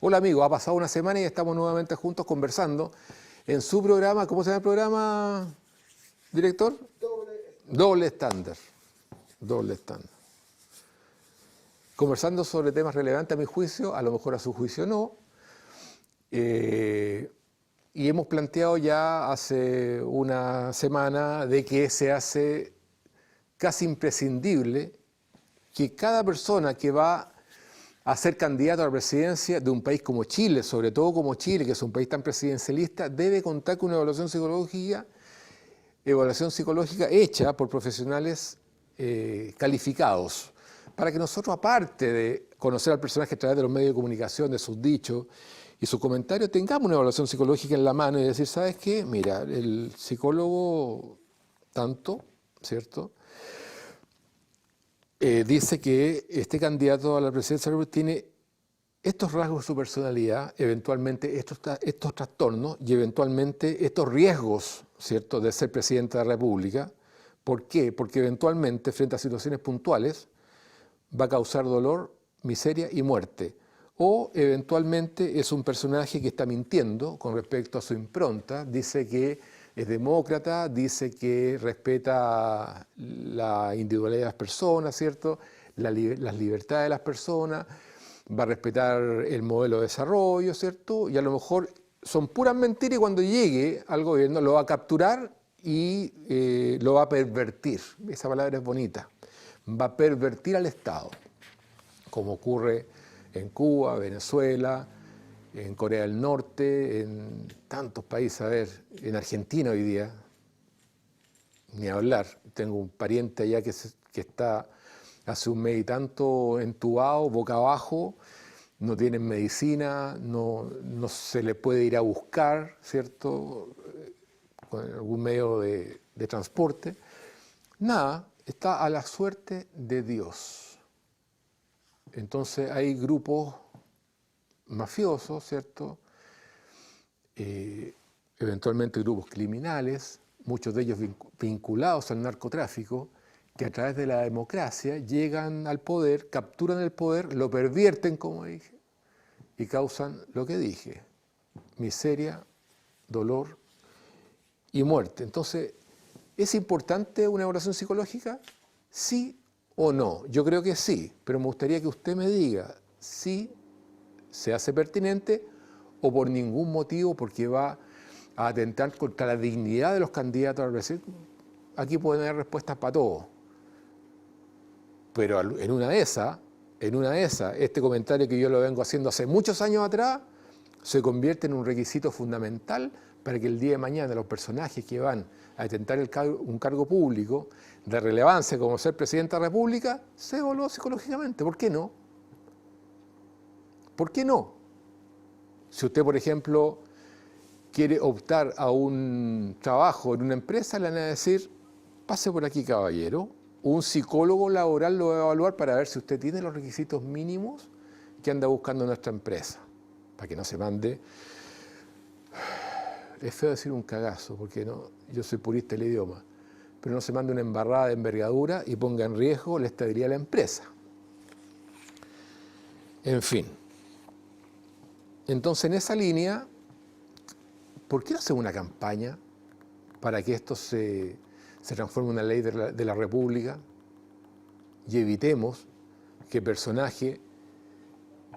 Hola amigo, ha pasado una semana y estamos nuevamente juntos conversando en su programa. ¿Cómo se llama el programa, director? Doble estándar. Doble estándar. Conversando sobre temas relevantes a mi juicio, a lo mejor a su juicio no. Y hemos planteado ya hace una semana de que se hace casi imprescindible que cada persona que va a ser candidato a la presidencia de un país como Chile, sobre todo como Chile, que es un país tan presidencialista, debe contar con una evaluación psicológica hecha por profesionales calificados, para que nosotros, aparte de conocer al personaje a través de los medios de comunicación, de sus dichos y sus comentarios, tengamos una evaluación psicológica en la mano y decir, ¿sabes qué? Mira, el psicólogo tanto, ¿cierto?, dice que este candidato a la presidencia tiene estos rasgos de su personalidad, eventualmente estos trastornos y eventualmente estos riesgos, ¿cierto?, de ser presidente de la República. ¿Por qué? Porque eventualmente, frente a situaciones puntuales, va a causar dolor, miseria y muerte. O eventualmente es un personaje que está mintiendo con respecto a su impronta, dice que es demócrata, dice que respeta la individualidad de las personas, ¿cierto?, las libertades de las personas, va a respetar el modelo de desarrollo, ¿cierto?, y a lo mejor son puras mentiras y cuando llegue al gobierno lo va a capturar y lo va a pervertir. Esa palabra es bonita. Va a pervertir al Estado, como ocurre en Cuba, Venezuela, en Corea del Norte, en tantos países, a ver, en Argentina hoy día, ni hablar. Tengo un pariente allá que está hace un mes y tanto entubado, boca abajo, no tienen medicina, no se le puede ir a buscar, ¿cierto?, con algún medio de transporte. Nada, está a la suerte de Dios. Entonces hay grupos mafiosos, ¿cierto?, eventualmente grupos criminales, muchos de ellos vinculados al narcotráfico, que a través de la democracia llegan al poder, capturan el poder, lo pervierten, como dije, y causan lo que dije: miseria, dolor y muerte. Entonces, ¿es importante una evaluación psicológica? ¿Sí o no? Yo creo que sí, pero me gustaría que usted me diga si se hace pertinente o por ningún motivo, porque va a atentar contra la dignidad de los candidatos a la presidencia. Aquí pueden haber respuestas para todo. Pero en una de esas, este comentario que yo lo vengo haciendo hace muchos años atrás, se convierte en un requisito fundamental para que el día de mañana los personajes que van a detentar un cargo público de relevancia como ser presidente de la República, se evalúen psicológicamente. ¿Por qué no? ¿Por qué no? Si usted, por ejemplo, quiere optar a un trabajo en una empresa, le van a decir: pase por aquí, caballero. Un psicólogo laboral lo va a evaluar para ver si usted tiene los requisitos mínimos que anda buscando nuestra empresa. Para que no se mande... Es feo decir un cagazo, porque no, yo soy purista del idioma, pero no se mande una embarrada de envergadura y ponga en riesgo la estabilidad de la empresa. En fin. Entonces, en esa línea, ¿por qué no hacemos una campaña para que esto se transforme en una ley de la República y evitemos que personajes,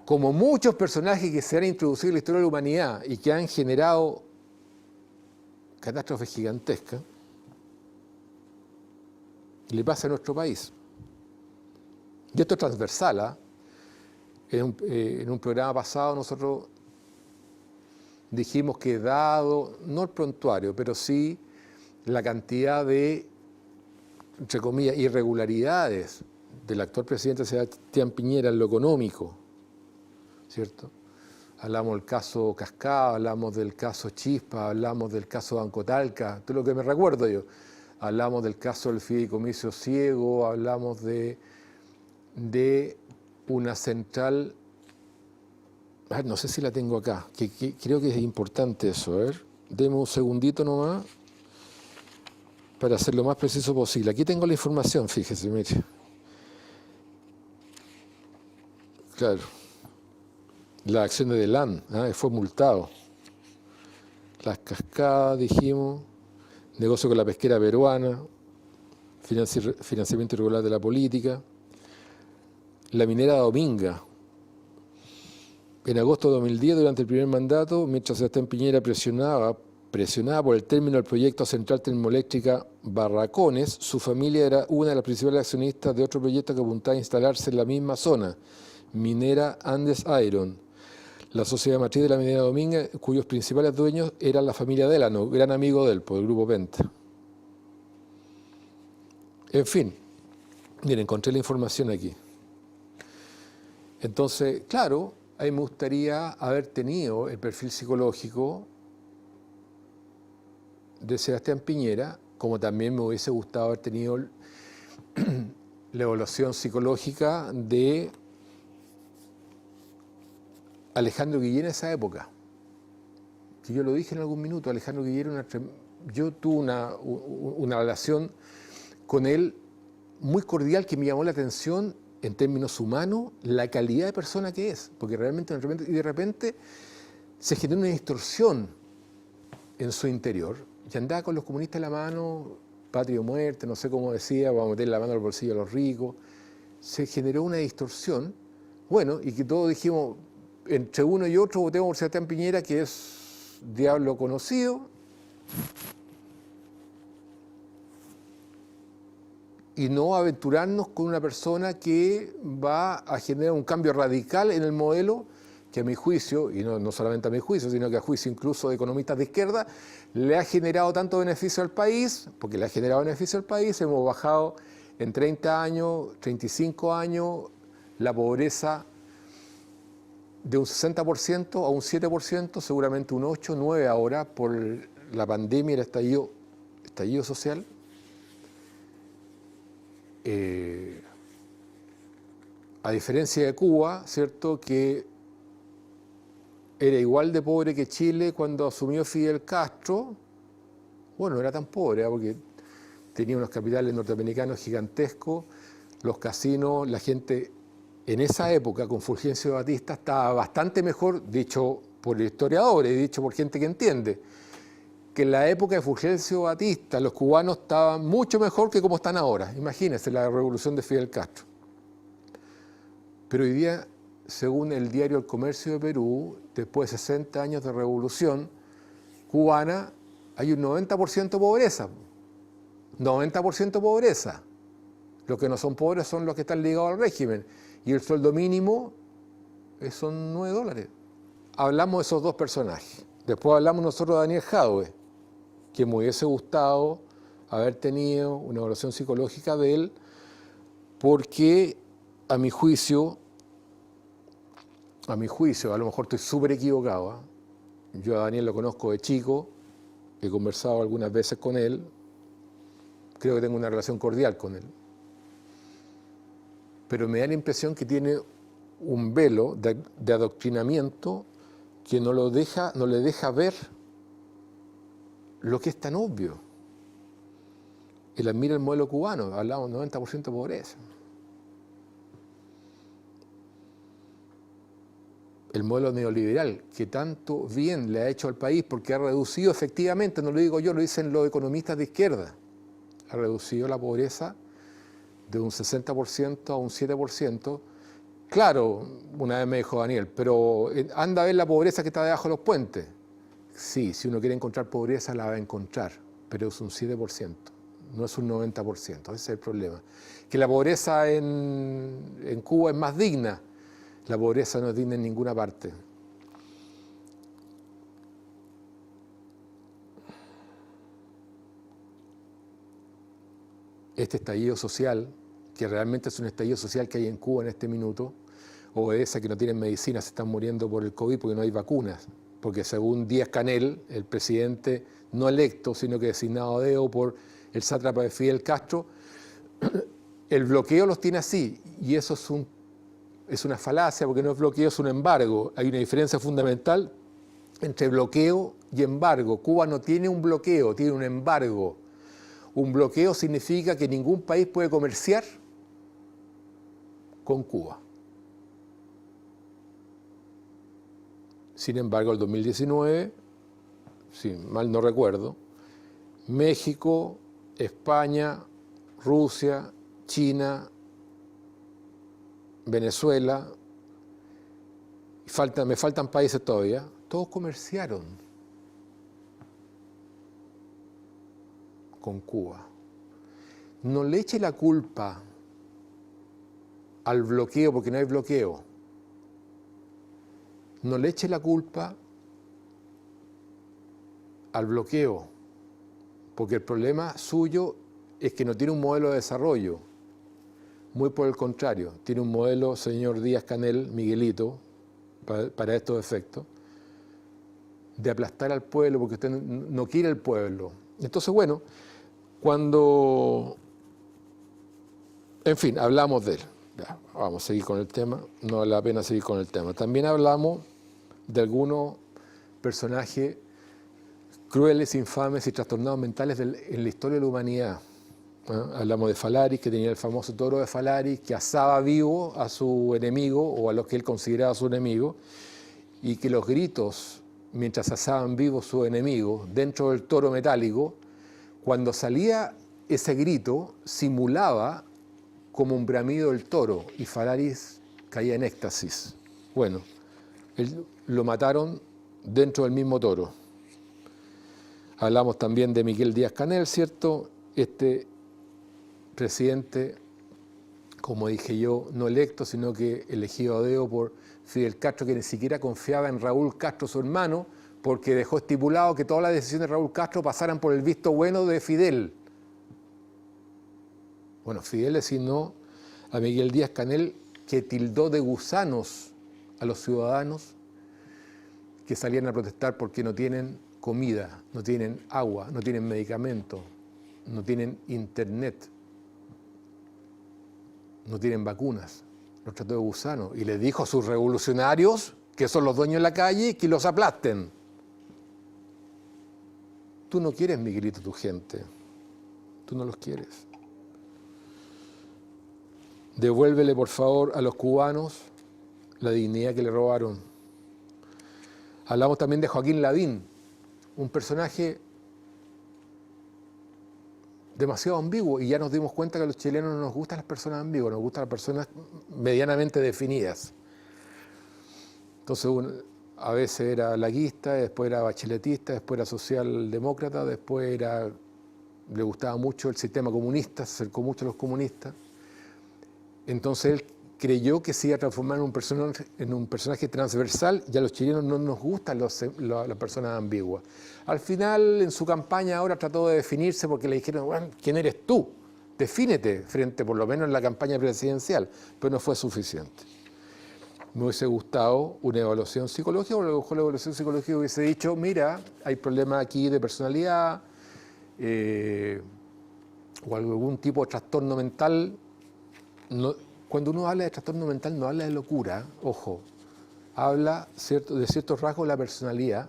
como muchos personajes que se han introducido en la historia de la humanidad y que han generado catástrofes gigantescas, le pase a nuestro país? Y esto es transversal, ¿eh? En un programa pasado nosotros dijimos que dado, no el prontuario, pero sí la cantidad de, entre comillas, irregularidades del actual presidente Sebastián Piñera en lo económico, ¿cierto? Hablamos del caso Cascada, hablamos del caso Chispa, hablamos del caso Banco Talca, todo lo que me recuerdo yo. Hablamos del caso del fideicomiso ciego, hablamos de una central, no sé si la tengo acá, que creo que es importante eso. A ver, deme un segundito nomás para hacer lo más preciso posible. Aquí tengo la información, fíjese, mire. Claro. Las acciones de LAN, fue multado. Las cascadas, dijimos, negocio con la pesquera peruana, financiamiento irregular de la política, la minera Dominga. En agosto de 2010, durante el primer mandato, mientras Sebastián Piñera presionaba por el término del proyecto Central Termoeléctrica Barracones, su familia era una de las principales accionistas de otro proyecto que apuntaba a instalarse en la misma zona, Minera Andes Iron, la sociedad matriz de la minera Dominga, cuyos principales dueños eran la familia Delano, gran amigo del Grupo Penta. En fin, miren, encontré la información aquí. Entonces, claro, a mí me gustaría haber tenido el perfil psicológico de Sebastián Piñera, como también me hubiese gustado haber tenido la evaluación psicológica de Alejandro Guillén en esa época. Que yo lo dije en algún minuto, Alejandro Guillén, yo tuve una relación con él muy cordial que me llamó la atención en términos humanos, la calidad de persona que es, porque realmente de repente se generó una distorsión en su interior, y andaba con los comunistas en la mano, patria o muerte, no sé cómo decía, vamos a meter la mano al bolsillo a los ricos, se generó una distorsión, bueno, y que todos dijimos, entre uno y otro votemos por Sebastián Piñera, que es diablo conocido, y no aventurarnos con una persona que va a generar un cambio radical en el modelo que a mi juicio, y no solamente a mi juicio, sino que a juicio incluso de economistas de izquierda, le ha generado tanto beneficio al país, porque le ha generado beneficio al país, hemos bajado en 30 años, 35 años, la pobreza de un 60% a un 7%, seguramente un 8, 9 ahora, por la pandemia y el estallido social. A diferencia de Cuba, ¿cierto?, que era igual de pobre que Chile cuando asumió Fidel Castro, bueno, no era tan pobre, porque tenía unos capitales norteamericanos gigantescos, los casinos, la gente en esa época con Fulgencio Batista estaba bastante mejor, dicho por historiadores, dicho por gente que entiende, que en la época de Fulgencio Batista los cubanos estaban mucho mejor que como están ahora. Imagínense la revolución de Fidel Castro. Pero hoy día, según el diario El Comercio de Perú, después de 60 años de revolución cubana, hay un 90% pobreza. 90% pobreza. Los que no son pobres son los que están ligados al régimen. Y el sueldo mínimo son $9. Hablamos de esos dos personajes. Después hablamos nosotros de Daniel Jadwe, que me hubiese gustado haber tenido una evaluación psicológica de él, porque a mi juicio, a lo mejor estoy súper equivocado, yo a Daniel lo conozco de chico, he conversado algunas veces con él, creo que tengo una relación cordial con él, pero me da la impresión que tiene un velo de adoctrinamiento que no le deja ver lo que es tan obvio. Él admira el modelo cubano, hablamos de 90% de pobreza. El modelo neoliberal, que tanto bien le ha hecho al país porque ha reducido efectivamente, no lo digo yo, lo dicen los economistas de izquierda, ha reducido la pobreza de un 60% a un 7%. Claro, una vez me dijo Daniel, pero anda a ver la pobreza que está debajo de los puentes. Sí, si uno quiere encontrar pobreza la va a encontrar, pero es un 7%, no es un 90%, ese es el problema. Que la pobreza en Cuba es más digna, la pobreza no es digna en ninguna parte. Este estallido social, que realmente es un estallido social que hay en Cuba en este minuto, obedece a que no tienen medicina, se están muriendo por el COVID porque no hay vacunas. Porque según Díaz-Canel, el presidente no electo, sino que designado a dedo por el sátrapa de Fidel Castro, el bloqueo los tiene así, y eso es una falacia, porque no es bloqueo, es un embargo. Hay una diferencia fundamental entre bloqueo y embargo. Cuba no tiene un bloqueo, tiene un embargo. Un bloqueo significa que ningún país puede comerciar con Cuba. Sin embargo, el 2019, si mal no recuerdo, México, España, Rusia, China, Venezuela, me faltan países todavía, todos comerciaron con Cuba. No le eche la culpa al bloqueo, porque no hay bloqueo. No le eche la culpa al bloqueo, porque el problema suyo es que no tiene un modelo de desarrollo. Muy por el contrario, tiene un modelo, señor Díaz-Canel, Miguelito, para estos efectos, de aplastar al pueblo, porque usted no quiere el pueblo. Entonces, bueno, cuando, en fin, hablamos de él. Ya, vamos a seguir con el tema, no vale la pena seguir con el tema. También hablamos de algunos personajes crueles, infames y trastornados mentales en la historia de la humanidad. Hablamos de Falaris, que tenía el famoso toro de Falaris, que asaba vivo a su enemigo o a los que él consideraba su enemigo, y que los gritos, mientras asaban vivo su enemigo, dentro del toro metálico, cuando salía ese grito, simulaba como un bramido del toro, y Falaris caía en éxtasis. Bueno, lo mataron dentro del mismo toro. Hablamos también de Miguel Díaz-Canel, ¿cierto? Este presidente, como dije yo, no electo, sino que elegido a dedo por Fidel Castro, que ni siquiera confiaba en Raúl Castro, su hermano, porque dejó estipulado que todas las decisiones de Raúl Castro pasaran por el visto bueno de Fidel. Bueno, Fidel designó a Miguel Díaz-Canel, que tildó de gusanos a los ciudadanos que salían a protestar porque no tienen comida, no tienen agua, no tienen medicamentos, no tienen internet, no tienen vacunas. Los trató de gusanos y les dijo a sus revolucionarios, que son los dueños de la calle, que los aplasten. Tú no quieres, Miguelito, tu gente. Tú no los quieres. Devuélvele, por favor, a los cubanos la dignidad que le robaron. Hablamos también de Joaquín Lavín, un personaje demasiado ambiguo, y ya nos dimos cuenta que a los chilenos no nos gustan las personas ambiguas, nos gustan las personas medianamente definidas. Entonces, a veces era laguista, después era bacheletista, después era socialdemócrata, después le gustaba mucho el sistema comunista, se acercó mucho a los comunistas. Entonces él creyó que se iba a transformar en un personaje transversal, y a los chilenos no nos gustan las personas ambiguas. Al final, en su campaña ahora trató de definirse, porque le dijeron, bueno, ¿quién eres tú? Defínete, frente por lo menos en la campaña presidencial, pero no fue suficiente. Me hubiese gustado una evaluación psicológica, o a lo mejor la evaluación psicológica hubiese dicho, mira, hay problemas aquí de personalidad, o algún tipo de trastorno mental. No, cuando uno habla de trastorno mental no habla de locura, ojo, habla de ciertos rasgos de la personalidad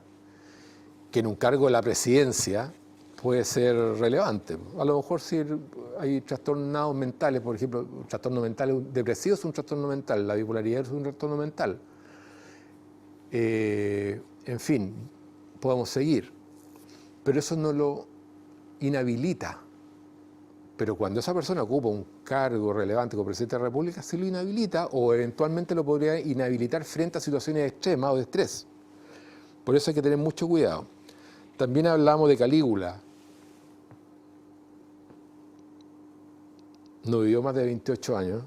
que en un cargo de la presidencia puede ser relevante. A lo mejor si hay trastornos mentales, por ejemplo, un trastorno mental depresivo es un trastorno mental, la bipolaridad es un trastorno mental. En fin, podemos seguir, pero eso no lo inhabilita. Pero cuando esa persona ocupa un cargo relevante como presidente de la República, sí lo inhabilita, o eventualmente lo podría inhabilitar frente a situaciones extremas o de estrés. Por eso hay que tener mucho cuidado. También hablamos de Calígula. No vivió más de 28 años.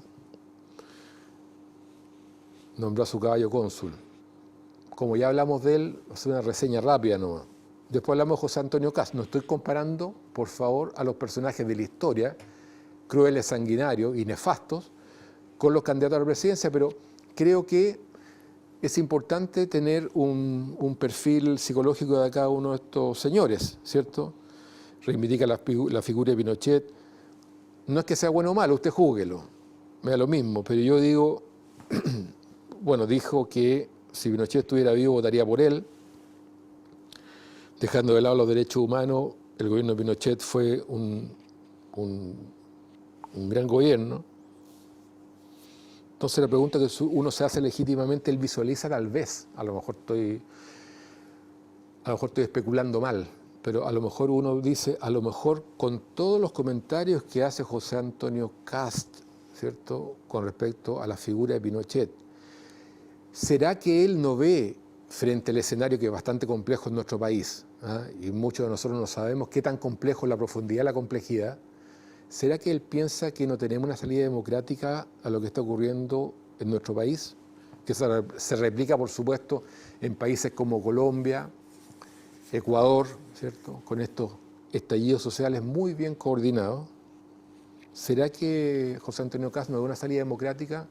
Nombró a su caballo cónsul. Como ya hablamos de él, voy a hacer una reseña rápida nomás. Después hablamos de José Antonio Caz. No estoy comparando, por favor, a los personajes de la historia, crueles, sanguinarios y nefastos, con los candidatos a la presidencia, pero creo que es importante tener un perfil psicológico de cada uno de estos señores, ¿cierto? Reivindica la figura de Pinochet. No es que sea bueno o malo, usted júguelo, me da lo mismo, pero yo digo, bueno, dijo que si Pinochet estuviera vivo votaría por él. Dejando de lado los derechos humanos, el gobierno de Pinochet fue un gran gobierno. Entonces la pregunta que uno se hace legítimamente, él visualiza tal vez, a lo mejor estoy especulando mal, pero a lo mejor uno dice, a lo mejor con todos los comentarios que hace José Antonio Kast, ¿cierto?, con respecto a la figura de Pinochet, ¿será que él no ve frente al escenario que es bastante complejo en nuestro país, y muchos de nosotros no sabemos qué tan complejo es la profundidad, la complejidad? ¿Será que él piensa que no tenemos una salida democrática a lo que está ocurriendo en nuestro país? Que se replica, por supuesto, en países como Colombia, Ecuador, ¿cierto?, con estos estallidos sociales muy bien coordinados. ¿Será que José Antonio Kast no ve una salida democrática?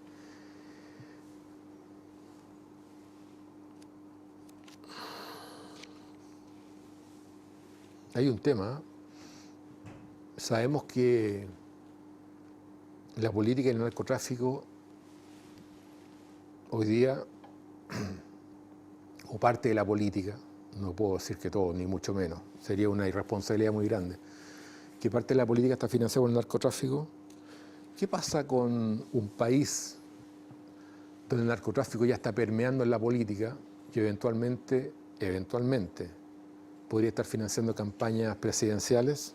Hay un tema. Sabemos que la política y el narcotráfico hoy día, o parte de la política, no puedo decir que todo, ni mucho menos, sería una irresponsabilidad muy grande, que parte de la política está financiada por el narcotráfico. ¿Qué pasa con un país donde el narcotráfico ya está permeando en la política, que eventualmente, podría estar financiando campañas presidenciales?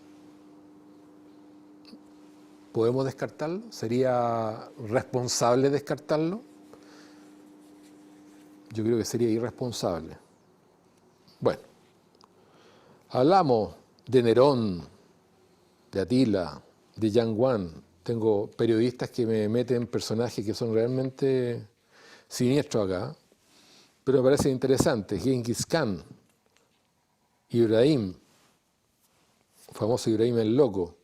¿Podemos descartarlo? ¿Sería responsable descartarlo? Yo creo que sería irresponsable. Bueno, hablamos de Nerón, de Atila, de Yang Guan. Tengo periodistas que me meten personajes que son realmente siniestros acá, pero me parece interesante. Genghis Khan, Ibrahim, famoso Ibrahim el Loco.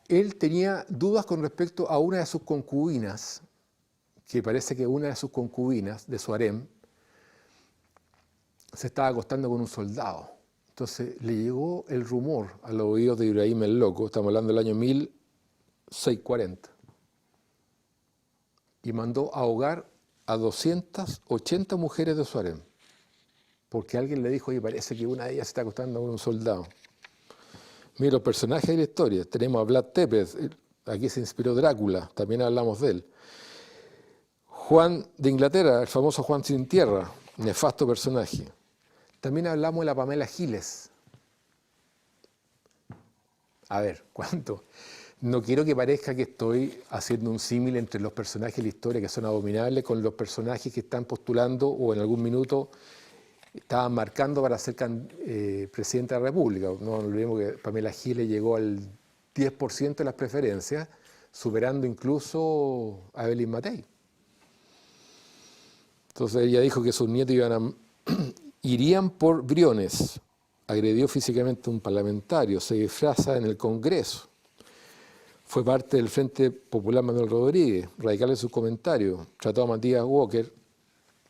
Él tenía dudas con respecto a una de sus concubinas, que parece que una de sus concubinas, de su harem, se estaba acostando con un soldado. Entonces le llegó el rumor a los oídos de Ibrahim el Loco, estamos hablando del año 1640, y mandó ahogar a 280 mujeres de su harem, porque alguien le dijo, oye, parece que una de ellas se está acostando con un soldado. Mira, los personajes de la historia, tenemos a Vlad Tepes, aquí se inspiró Drácula, también hablamos de él. Juan de Inglaterra, el famoso Juan sin tierra, nefasto personaje. También hablamos de la Pamela Giles. A ver, ¿cuánto? No quiero que parezca que estoy haciendo un símil entre los personajes de la historia que son abominables con los personajes que están postulando o en algún minuto estaban marcando para ser presidente de la República. No olvidemos que Pamela Giles llegó al 10% de las preferencias, superando incluso a Evelyn Matei. Entonces ella dijo que sus nietos irían por Briones, agredió físicamente a un parlamentario, se disfraza en el Congreso. Fue parte del Frente Popular Manuel Rodríguez, radical en sus comentarios. Trató a Matías Walker,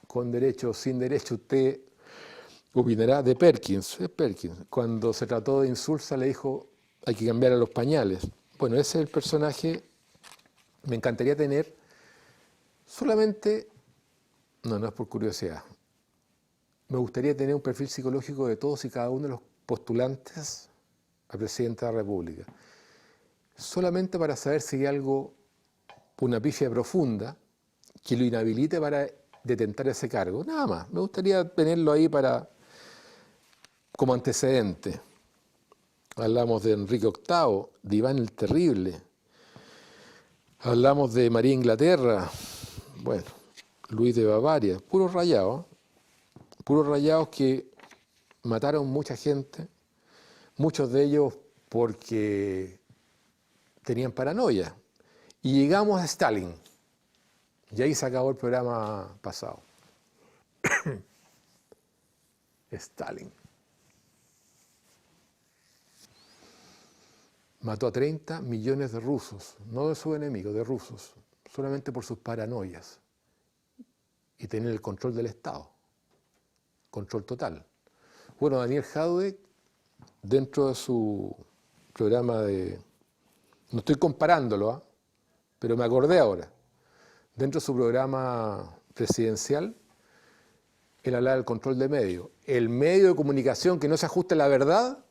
con derecho o sin derecho, usted opinará, de Perkins. Es Perkins. Cuando se trató de Insulza le dijo, hay que cambiar a los pañales. Bueno, ese es el personaje. Me encantaría tener solamente, no es por curiosidad, me gustaría tener un perfil psicológico de todos y cada uno de los postulantes a presidente de la República. Solamente para saber si hay algo, una pifia profunda, que lo inhabilite para detentar ese cargo. Nada más. Me gustaría tenerlo ahí como antecedente. Hablamos de Enrique VIII, de Iván el Terrible. Hablamos de María Inglaterra. Bueno, Luis de Bavaria. Puros rayados que mataron mucha gente. Muchos de ellos porque tenían paranoia. Y llegamos a Stalin. Y ahí se acabó el programa pasado. Stalin. Mató a 30 millones de rusos, no de sus enemigos, de rusos, solamente por sus paranoias y tener el control del Estado, control total. Bueno, Daniel Jadwe, dentro de su programa no estoy comparándolo, pero me acordé ahora, dentro de su programa presidencial, él hablaba del control de medios. El medio de comunicación que no se ajuste a la verdad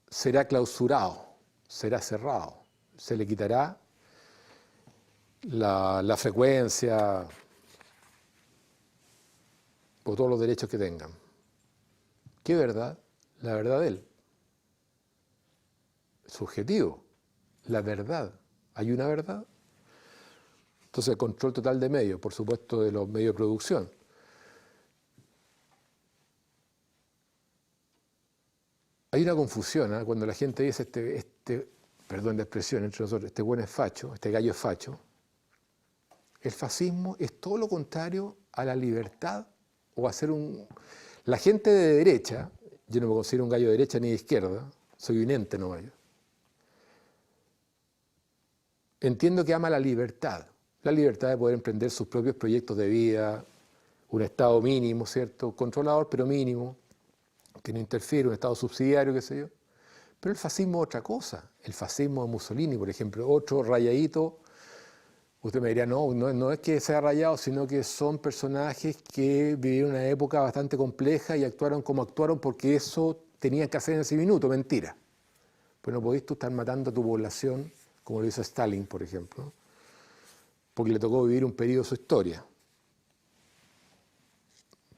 será clausurado, será cerrado, se le quitará la frecuencia o todos los derechos que tengan. ¿Qué verdad? La verdad de él. Subjetivo. La verdad. ¿Hay una verdad? Entonces, el control total de medios, por supuesto, de los medios de producción. Hay una confusión, ¿eh? Cuando la gente dice perdón la expresión entre nosotros, este buen es facho, este gallo es facho. El fascismo es todo lo contrario a la libertad o a ser un... La gente de derecha, yo no me considero un gallo de derecha ni de izquierda, soy un ente nomás yo. Entiendo que ama la libertad de poder emprender sus propios proyectos de vida, un Estado mínimo, ¿cierto? Controlador, pero mínimo, que no interfiere, un Estado subsidiario, qué sé yo. Pero el fascismo es otra cosa. El fascismo de Mussolini, por ejemplo, otro rayadito. Usted me diría, no es que sea rayado, sino que son personajes que vivieron una época bastante compleja y actuaron como actuaron porque eso tenían que hacer en ese minuto. Mentira. Pues no podés tú estar matando a tu población, como lo hizo Stalin, por ejemplo, porque le tocó vivir un periodo de su historia.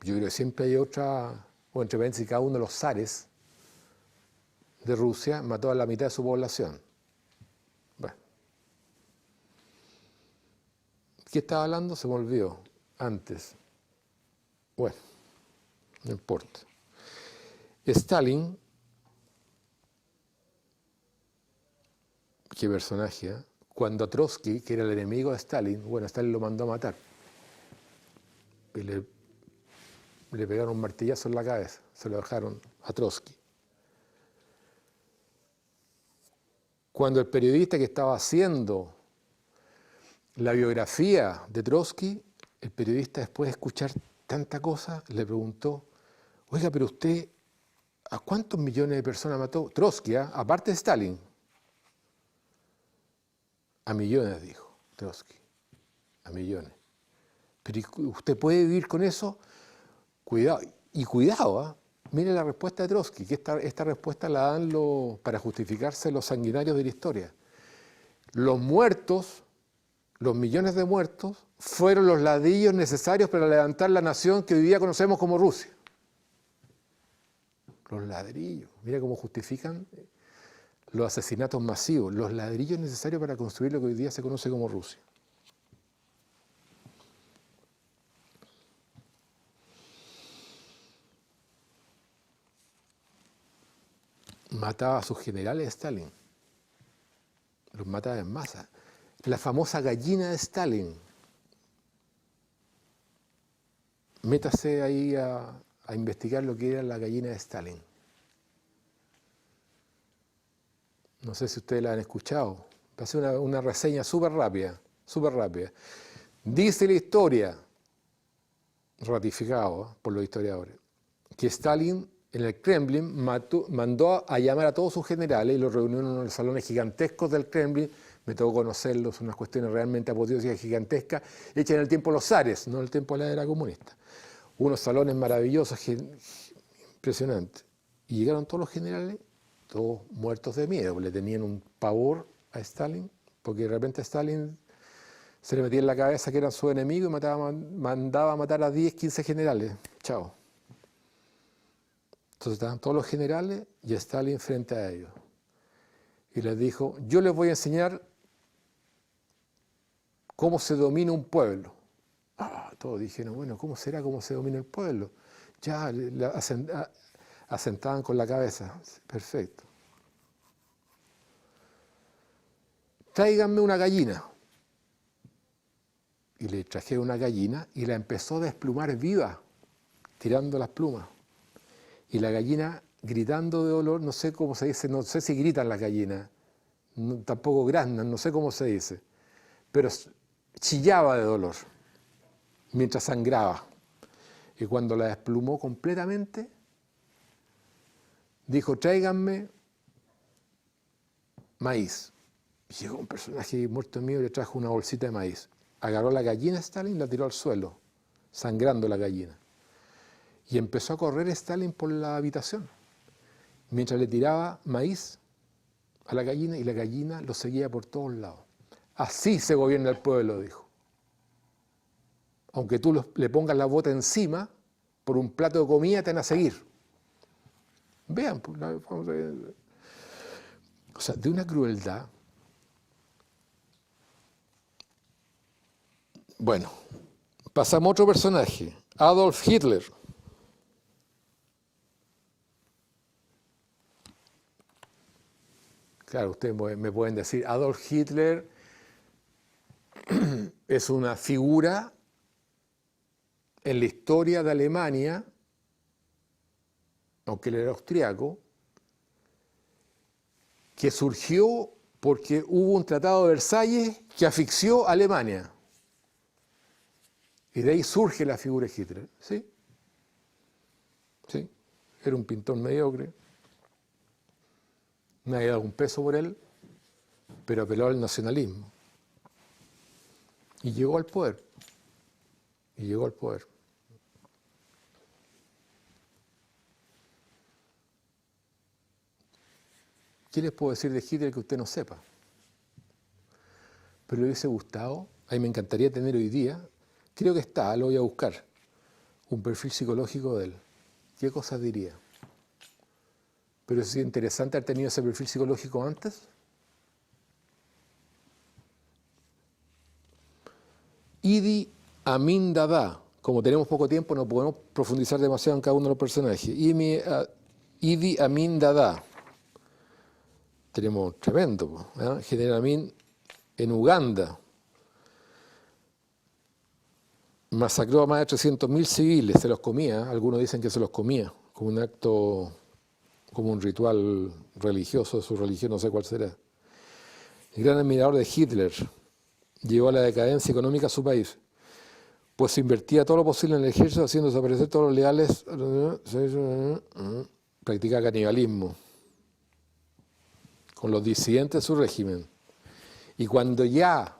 Yo creo que siempre hay otra, o entre paréntesis, cada uno de los zares de Rusia mató a la mitad de su población. Bueno. ¿Qué estaba hablando? Se me olvidó antes. Bueno, no importa. Stalin, qué personaje, ¿eh? Cuando a Trotsky, que era el enemigo de Stalin, bueno, Stalin lo mandó a matar. Y le pegaron un martillazo en la cabeza, se lo dejaron a Trotsky. Cuando el periodista que estaba haciendo la biografía de Trotsky, el periodista después de escuchar tanta cosa, le preguntó, oiga, pero usted, ¿a cuántos millones de personas mató Trotsky, aparte de Stalin? A millones, dijo Trotsky, a millones. Pero ¿usted puede vivir con eso? Cuidado, y cuidado, mire la respuesta de Trotsky, que esta respuesta la dan para justificarse los sanguinarios de la historia. Los muertos, los millones de muertos, fueron los ladrillos necesarios para levantar la nación que hoy día conocemos como Rusia. Los ladrillos, mira cómo justifican los asesinatos masivos, los ladrillos necesarios para construir lo que hoy día se conoce como Rusia. Mataba a sus generales Stalin, los mataba en masa. La famosa gallina de Stalin. Métase ahí a investigar lo que era la gallina de Stalin. No sé si ustedes la han escuchado. Va a hacer una reseña súper rápida, súper rápida. Dice la historia, ratificado por los historiadores, que Stalin en el Kremlin mandó a llamar a todos sus generales y los reunió en uno de los salones gigantescos del Kremlin. Me tocó conocerlos, unas cuestiones realmente apoteósicas, gigantescas, hechas en el tiempo de los zares, no en el tiempo de la era comunista. Unos salones maravillosos, impresionantes. Y llegaron todos los generales, todos muertos de miedo, le tenían un pavor a Stalin, porque de repente a Stalin se le metía en la cabeza que eran su enemigo y mandaba a matar a 10, 15 generales. Chao. Entonces estaban todos los generales y Stalin frente a ellos. Y les dijo, yo les voy a enseñar cómo se domina un pueblo. Todos dijeron, bueno, ¿cómo será cómo se domina el pueblo? Ya asentaban con la cabeza. Perfecto. Tráiganme una gallina. Y le traje una gallina y la empezó a desplumar viva, tirando las plumas. Y la gallina, gritando de dolor, no sé cómo se dice, no sé si gritan las gallinas, tampoco graznan, no sé cómo se dice, pero chillaba de dolor mientras sangraba. Y cuando la desplumó completamente, dijo, tráiganme maíz. Y llegó un personaje muerto mío y le trajo una bolsita de maíz. Agarró la gallina Stalin y la tiró al suelo, sangrando la gallina. Y empezó a correr Stalin por la habitación, mientras le tiraba maíz a la gallina y la gallina lo seguía por todos lados. Así se gobierna el pueblo, dijo. Aunque tú le pongas la bota encima, por un plato de comida te van a seguir. Vean, pues, o sea, de una crueldad. Bueno, pasamos a otro personaje, Adolf Hitler. Claro, ustedes me pueden decir, Adolf Hitler es una figura en la historia de Alemania, aunque él era austriaco, que surgió porque hubo un tratado de Versalles que asfixió a Alemania. Y de ahí surge la figura de Hitler. ¿Sí? ¿Sí? Era un pintor mediocre. Nadie daba un peso por él, pero apeló al nacionalismo. Y llegó al poder. Y llegó al poder. ¿Qué les puedo decir de Hitler que usted no sepa? Pero le hubiese gustado, a mí me encantaría tener hoy día, creo que está, lo voy a buscar, un perfil psicológico de él. ¿Qué cosas diría? Pero es interesante haber tenido ese perfil psicológico antes. Idi Amin Dada. Como tenemos poco tiempo, no podemos profundizar demasiado en cada uno de los personajes. Idi Amin Dada. Tenemos tremendo, ¿eh? General Amin en Uganda. Masacró a más de 300.000 civiles, se los comía, algunos dicen que se los comía, como un acto, como un ritual religioso de su religión, no sé cuál será. El gran admirador de Hitler, llevó a la decadencia económica a su país, pues invertía todo lo posible en el ejército, haciendo desaparecer todos los leales, practicaba canibalismo con los disidentes de su régimen. Y cuando ya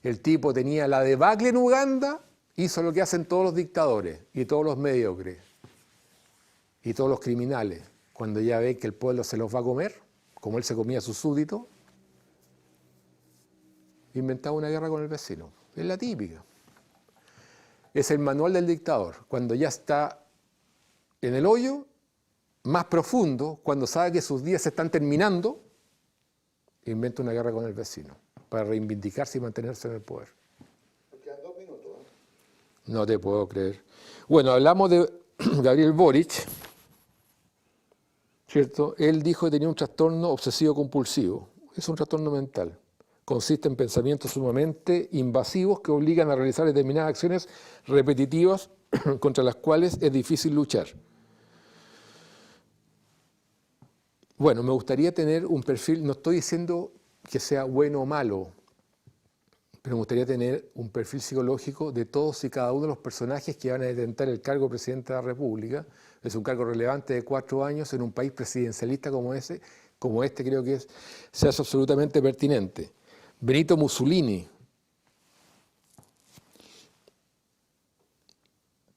el tipo tenía la debacle en Uganda, hizo lo que hacen todos los dictadores y todos los mediocres y todos los criminales. Cuando ya ve que el pueblo se los va a comer, como él se comía a sus súbditos, inventaba una guerra con el vecino. Es la típica. Es el manual del dictador. Cuando ya está en el hoyo, más profundo, cuando sabe que sus días se están terminando, inventa una guerra con el vecino para reivindicarse y mantenerse en el poder. Quedan 2 minutos, ¿eh? No te puedo creer. Bueno, hablamos de Gabriel Boric, ¿cierto? Él dijo que tenía un trastorno obsesivo-compulsivo. Es un trastorno mental. Consiste en pensamientos sumamente invasivos que obligan a realizar determinadas acciones repetitivas contra las cuales es difícil luchar. Bueno, me gustaría tener un perfil, no estoy diciendo que sea bueno o malo, pero me gustaría tener un perfil psicológico de todos y cada uno de los personajes que van a detentar el cargo de presidente de la República. Es un cargo relevante de 4 años en un país presidencialista como este creo que se hace absolutamente pertinente. Benito Mussolini,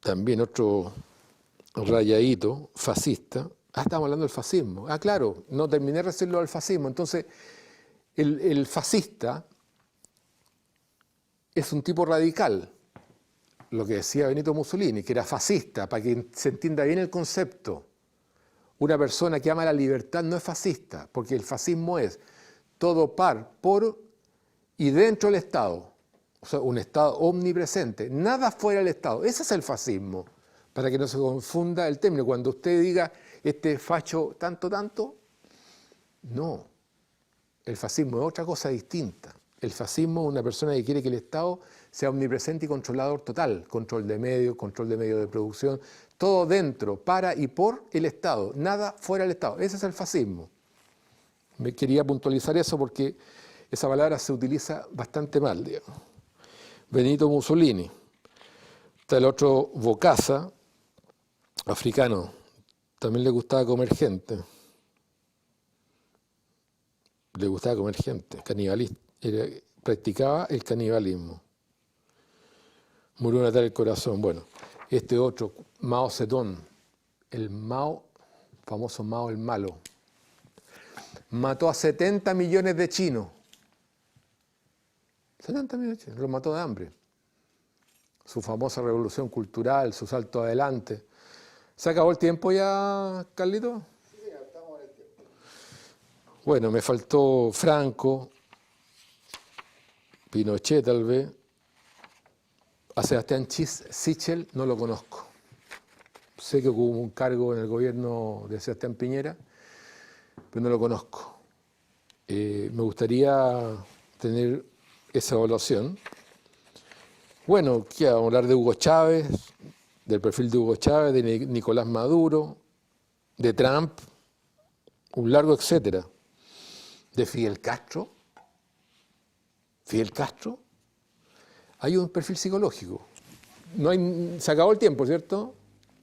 también otro rayadito, fascista. Estamos hablando del fascismo. Claro, no terminé de decirlo del fascismo. Entonces, el fascista es un tipo radical. Lo que decía Benito Mussolini, que era fascista, para que se entienda bien el concepto. Una persona que ama la libertad no es fascista, porque el fascismo es todo por y dentro del Estado. O sea, un Estado omnipresente. Nada fuera del Estado. Ese es el fascismo. Para que no se confunda el término. Cuando usted diga, este facho tanto, no. El fascismo es otra cosa distinta. El fascismo es una persona que quiere que el Estado sea omnipresente y controlador total. Control de medios de producción, todo dentro, para y por el Estado. Nada fuera del Estado. Ese es el fascismo. Me quería puntualizar eso porque esa palabra se utiliza bastante mal, digamos. Benito Mussolini. Está el otro Bokassa, africano. También le gustaba comer gente. Le gustaba comer gente, canibalista. Practicaba el canibalismo. Murió un ataque al corazón. Bueno, este otro, Mao Zedong, el Mao, famoso Mao el malo, mató a 70 millones de chinos. 70.000 chilenos, los mató de hambre. Su famosa revolución cultural, su salto adelante. ¿Se acabó el tiempo ya, Carlito? Sí, señor, estamos en el tiempo. Bueno, me faltó Franco, Pinochet tal vez. A Sebastián Sichel no lo conozco. Sé que hubo un cargo en el gobierno de Sebastián Piñera, pero no lo conozco. Me gustaría tener esa evaluación. Bueno, ¿qué vamos a hablar de Hugo Chávez, del perfil de Hugo Chávez, de Nicolás Maduro, de Trump, un largo etcétera. De Fidel Castro. Fidel Castro. Hay un perfil psicológico. Se acabó el tiempo, ¿cierto?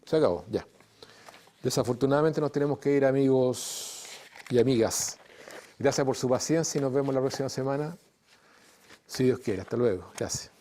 Se acabó, ya. Desafortunadamente nos tenemos que ir, amigos y amigas. Gracias por su paciencia y nos vemos la próxima semana, si Dios quiere. Hasta luego. Gracias.